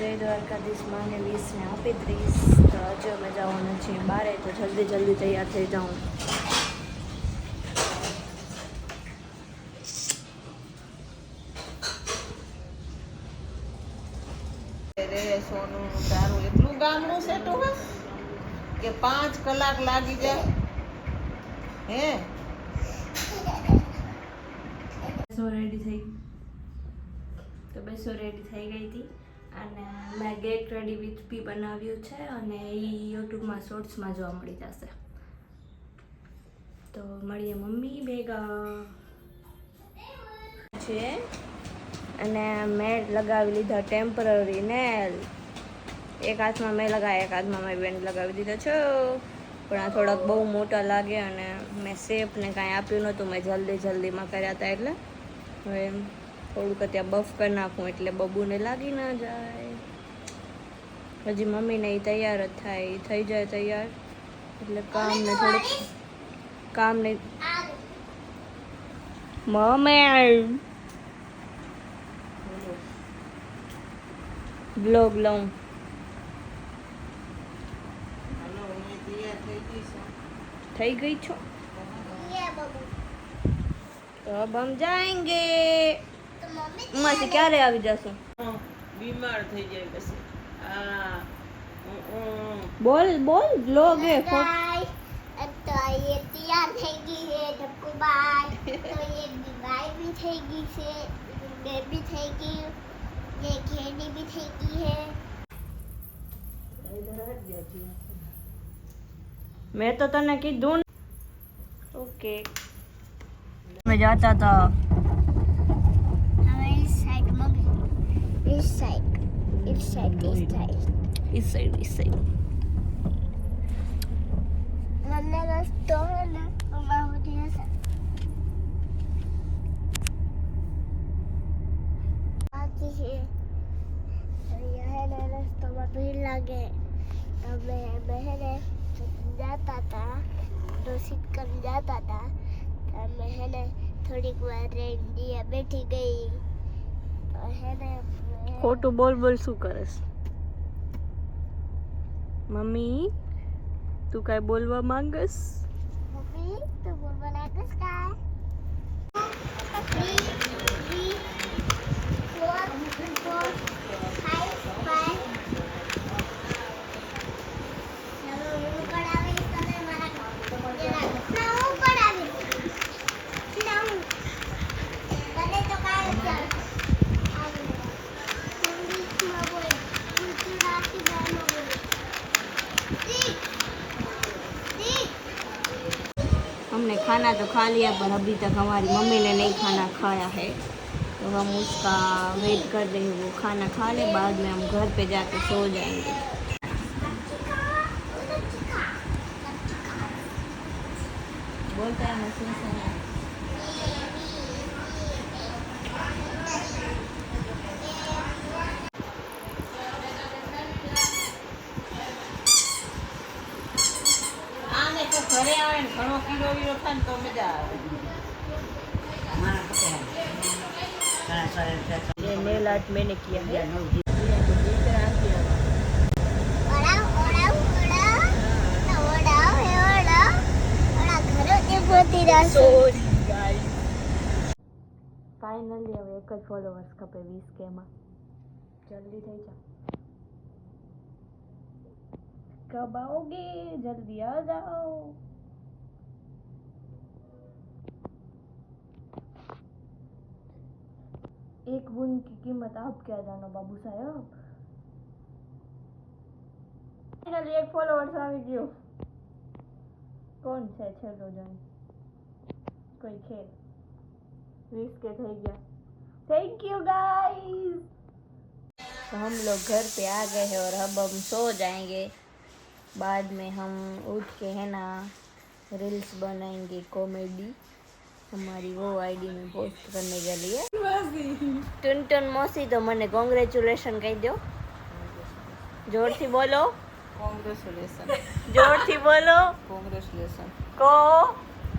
જય દ્વારકાધીશ માને 20 ને આપી 30 તો આજે અમે જવાનું છીએ બારે તો જલ્દી તૈયાર થઈ જાઉં. સોનું તારું એટલું ગામનું છે તો કે 5 કલાક લાગી જાય હે. રેડી થઈ તો બેસો રેડી થઈ ગઈ હતી અને મેં ગેટ રેડી વિથ પી બનાવ્યું છે અને એ યુટ્યુબમાં શોર્ટ્સમાં જોવા મળી જશે. તો મળીએ મમ્મી ભેગા છે અને મેં લગાવી લીધા ટેમ્પરરી નેલ. એક હાથમાં મેં લગાવ્યા, એક હાથમાં મારી બેન લગાવી દીધો છો, પણ આ થોડાક બહુ મોટા લાગે અને મેં શેપ ને કાંઈ આપ્યું નહોતું, મેં જલ્દીમાં કર્યા હતા એટલે હવે થોડુંક ત્યાં બફ કરી નાખું એટલે બબુને લાગી ના જાય. હજી મમ્મીને એ તૈયાર જ થાય, થઈ જાય તૈયાર એટલે કામ ને મમ્મી બ્લોગ લઉં. થઈ ગઈ છો તો अब हम जाएंगे. મમ્મી ક્યારે આવી જશું? બીમાર થઈ જાય પછી. બોલ બ્લોગ હે तो ये तैयार થઈ ગઈ છે ઢક્કુબાઈ. તો ये બાઈ भी થઈ ગઈ છે, બેબી થઈ ગઈ, ये ખેડી भी થઈ ગઈ है. મેં તો તને કીધું. ઓકે મેં જાતા હતા हमें इस साइड मम्मी, इस साइड इस साइड हमने रस्तो है ना वहाँ होती है सर आती है. तो यह है ना रस्तो में भीड़ लगे तो मैं जाता था, दो सीट कर जाता था तो मैं है ना थोड़ी बार रेंडिया बैठी गई तो है ना ખોટું બોલ શું કરસ? મમ્મી તું કાંઈ બોલવા માંગસ? मम्मी तो बोल बना किसका है? 3 4 5 चलो पढ़ावे तने मारा ना હું પढ़ावे ના હું તને તો કાય ચાલ इंग्लिश में बोल ગુજરાતી में बोल. हमने खाना तो खा लिया पर अभी तक हमारी मम्मी ने नहीं खाना खाया है, तो हम उसका वेट कर रहे हैं. वो खाना खा ले, बाद में हम घर पे जाके सो जाएंगे. बोलता है मैं सुन આને તો ઘરે આવે ને ઘણો કિલો વીરો થાય ને તો મજા આવે. ये नेल आर्ट मैंने किया है. ઓડા ઘરો જે ગોતી રાસો. ફાઇનલી હવે એક જ ફોલોવર્સ ખપે 20K માં. જલ્દી થઈ જા. कब आओगे? जल्दी आ जाओ. एक बूंद की कीमत आप क्या जानो बाबू साहब. फाइनली एक फॉलोअर्स આવી ગયો. कौन છે છેલ્લો જણ? कोई છે? 20K થઈ ગયા. Thank you guys. तो हम लोग घर पे आ गए हैं और अब हम सो जाएंगे. बाद में हम उठ के है ना रील्स बनाएंगे कॉमेडी हमारी वो आईडी में पोस्ट करने के लिए. टुनटुन मौसी तो मने कांग्रेचुलेशन कह दो. जोर थी बोलो. કોંગ્રેચ્યુલેશન. जोर थी बोलो. કોંગ્રેચ્યુલેશન. को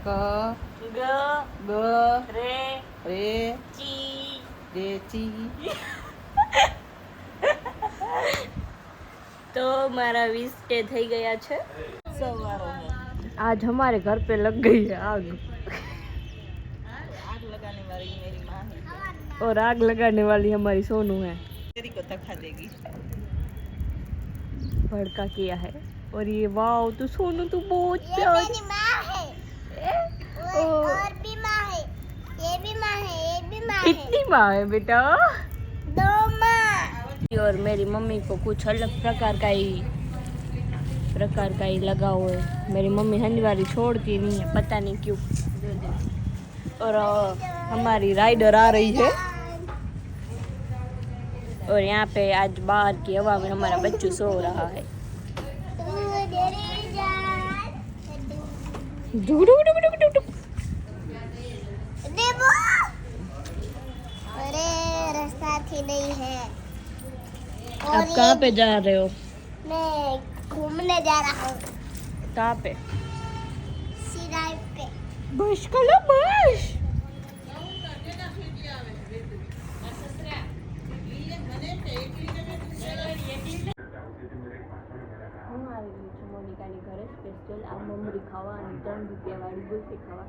ક ग ગ रे રે ची રે ચી तो हमारा 20 डे થઈ ગયા છે સવારો હે आज हमारे घर पे लग गई है आग आग लगाने वाली मेरी माँ है और आग लगाने वाली हमारी सोनू है तेरी को तखा देगी भड़का किया है और ये वाओ तू सोनू तू बहुत ये प्यारी मेरी माँ है और भी माँ है ये भी माँ है ये भी माँ है कितनी माँ है बेटा 2 माँ और मेरी मम्मी को कुछ अलग प्रकार का ही लगा हुआ है मेरी मम्मी हंडवारी छोड़ती नहीं है पता नहीं क्यों और हमारी राइडर आ रही है और यहाँ पे आज बाहर की हवा में हमारा बच्चू सो रहा है अरे रास्ता थी नहीं है आप कहाँ पे जा रहे हो मैं घूमने जा रहा हूँ कहाँ पे सिराय पे बस कलो बस હું આવી ગઈ છું મોનિકાની ઘરે સ્પેશિયલ આ મમરી ખાવા અને 3 રૂપિયાવાળી ગુલ્ફી ખાવા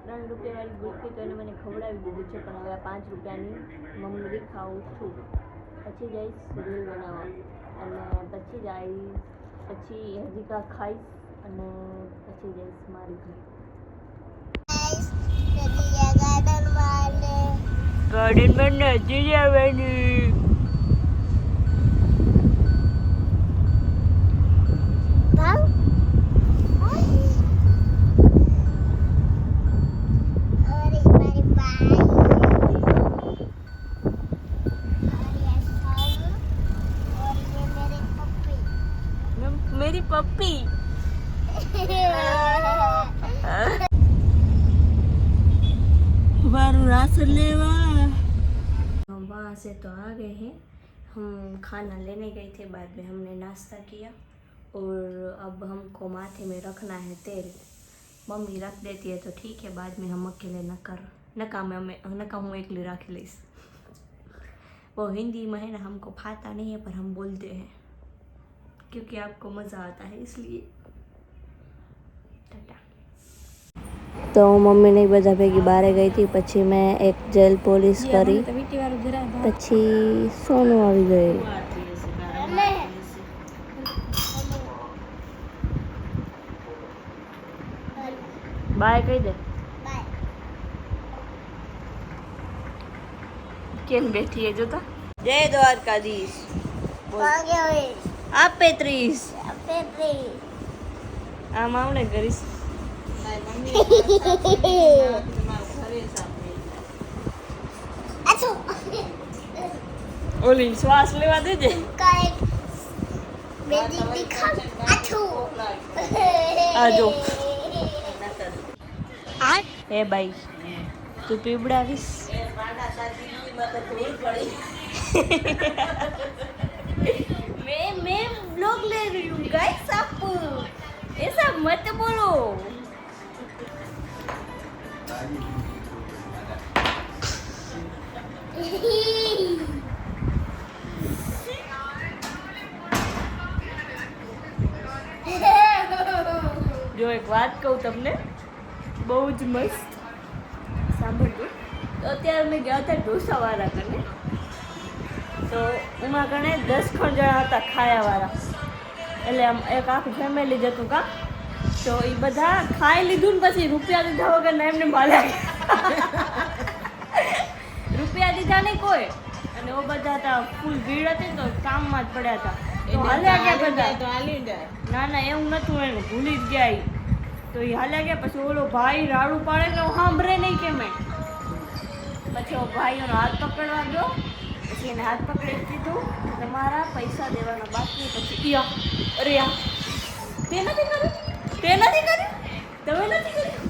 3 રૂપિયાવાળી ગુલ્ફી તો એને મને ખવડાવી દીધી છે પણ હવે 5 રૂપિયાની મમરી ખાઉં છું પછી જઈશ રીલ બનાવવા અને પછી હજી કાંઈ ખાઈશ અને પછી જઈશ મારી ઘરે ગાર્ડનમાં નથી જવાની मेरी पप्पी राशन लेवा हम वहाँ से तो आ गए हैं हम खाना लेने गए थे बाद में हमने नाश्ता किया और अब हमको माथे में रखना है तेल मम्मी रख देती है तो ठीक है बाद में हम अकेले नका हूँ एकली रख लीस वो हिंदी में है ना हमको फाता नहीं है पर हम बोलते हैं क्योंकि आपको मज़ा आता है इसलिए टाटा तो मम्मी ने બધા ભેગી બહાર ગઈ હતી પછી મેં એક જેલ પોલીસ કરી પછી સોનું આવી ગઈ બાય કહી દે કેમ બેઠી है જોતા જય દ્વારકાધીશ આપે 30 આમ આવને કરીશ ઓલી શ્વાસ લેવા દેજે આજો એ ભાઈ તું પીવડાવીશ मैं ब्लॉग ले रही हूँ गाइस आप ऐसा मत बोलो जो एक बात कहूँ तमने बहुत मस्त સાંભળજો તો અત્યારે મેં ગયા હતા ઢોસાવાળા કને તો એમાં કણે 10 ખણ જણા હતા ખાયાવાળા એટલે આમ એક આખું ફેમિલી જતું કાં તો એ બધા ખાઈ લીધું ને પછી રૂપિયા દીધા વગર ના એમને માલા રૂપિયા દીધા નહીં કોઈ અને ઓ બધા હતા ફૂલ ભીડ હતી તો કામમાં જ પડ્યા હતા તો હાલ્યા ગયા બધા તો હાલી જાય ના ના એવું નહોતું એનું ભૂલી જ ગયા ઈ. તો એ હાલ્યા ગયા પછી ઓલો ભાઈ રાડું પાડે ને સાંભળે નહીં કે મેં પછી ઓ ભાઈઓનો હાથ પકડવા ગયો પછી એને હાથ પકડી દીધું તમારા પૈસા દેવાના બાકી પછી યા અરે યા તે નથી કર્યું તમે નથી કર્યું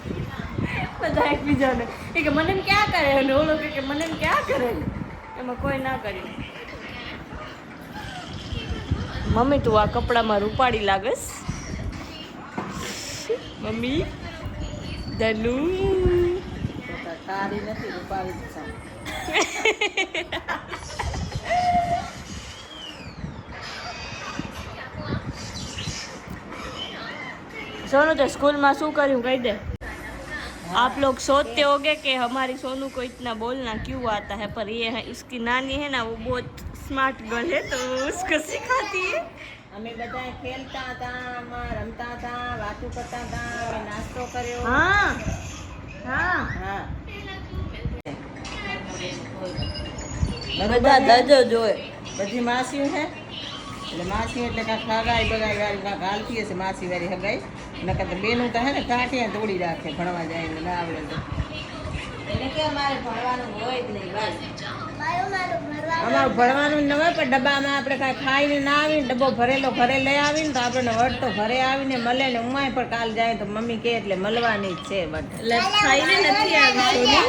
બધા એકબીજાને કે મને એમ ક્યાં કરે અને ઓલો કે મને એમ ક્યાં કરે એમાં કોઈ ના કર્યું મમ્મી તું આ કપડામાં રૂપાળી લાગસ મમ્મી ધનુ તારી નથી રૂપાળી છે सोनू तो स्कूल में शू करूँ कह दे। आप लोग सोचते होंगे कि हमारी सोनू को इतना बोलना क्यों आता है, पर ये है इसकी नानी है ना, वो बहुत स्मार्ट गर्ल है तो उसको सिखाती है। અમે બધા ખેલતા હતા, રમતા હતા, વાતો કરતા હતા, અમે નાસ્તો કર્યો. हाँ हाँ હા બધા દજો જોએ. બધી માસીઓ છે એટલે માસી એટલે કાંઈક હગાઈ બગાઈ વાળી કાંઈક હાલતી હશે માસી વાળી હગાઈ. નકર તો બેનું તો હે ને ટાંટિયા તોડી રાખે ભણવા જાય ને ના આવડે તો. એને કે અમારે ભણવાનું હોય જ નહીં ભાઈ. અમારું ભણવાનું ન હોય પણ ડબ્બામાં આપણે કાંઈ ખાઈને ના આવીને ડબ્બો ભરેલો ઘરે લઈ આવીને તો આપણને વટ તો ઘરે આવીને મળે ને ઉમાય પણ કાલ જાય તો મમ્મી કહે એટલે મળવાની જ છે વટ. એટલે ખાઈને નથી આવી સોનુ.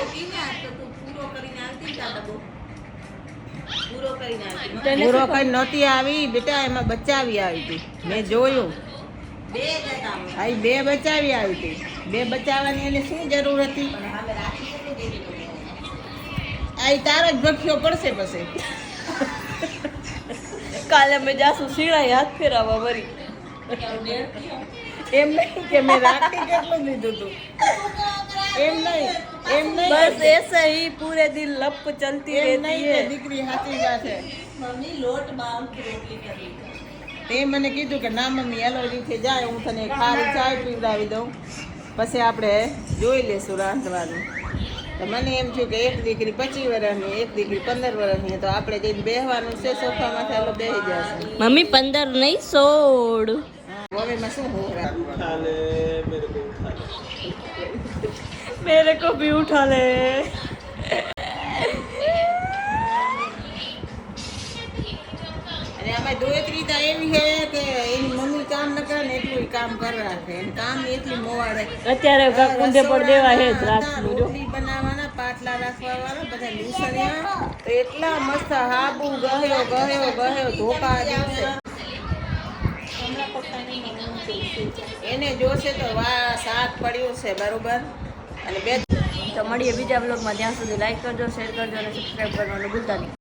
પૂરો કઈ નહોતી આવી બેટા, એમાં બચાવી આવી હતી મેં જોયું. હા બે બચાવી આવી હતી. બે બચાવવાની એને શું જરૂર હતી? આ તારો જ ભખ્યો પડશે પછી. કાલે અમે જાસુ શીળાઈ હાથ ફેરાવા વરી. એમ નહીં કે મેં રાખી કેટલું લીધું તું, એમ નહીં એમ નહીં बस ऐसे ही पूरे दिन लप चलती એમ रहती નહીં કે है. દીકરી સાચી વાત છે. તે મને કીધું કે ના મમ્મી એલોજીથી જાય હું તને ખારી ચાય પીવડાવી દઉં પછી આપણે જોઈ લેશું રાંધવાનું. તો મને એમ થયું કે એક દીકરી 25 વર્ષની, એક દીકરી 15 વર્ષની, તો આપણે જઈને બેસવાનું છે સોફામાં, ચાલો બેસી જશું. मम्मी 15 नहीं 16. હવે માં શું હોરા मेरे को भी उठा ले. અને આમાં દોયત્રી તો એવી છે કે એની મમ્મી કામ ન કરે ને એટલું ઈ કામ કરી રાખે. એને કામ એટલી મોવાડે. અત્યારે ઊંધે પર દેવા હે જ રાખવું જો. રોટલી બનાવવાના, પાટલા રાખવાવાળા, બધા લૂસણિયા તો એટલા મસ્ત હાબુ ગહ્યો ગહ્યો ગહ્યો ધોકા દિવસે. એને જોશે તો વાહ શાક પડ્યું છે બરોબર. અને બે તો મળીએ બીજા બ્લોગમાં. ત્યાં સુધી લાઈક કરજો, શેર કરજો અને સબસ્ક્રાઈબ કરવાનું ભૂલતા નહીં.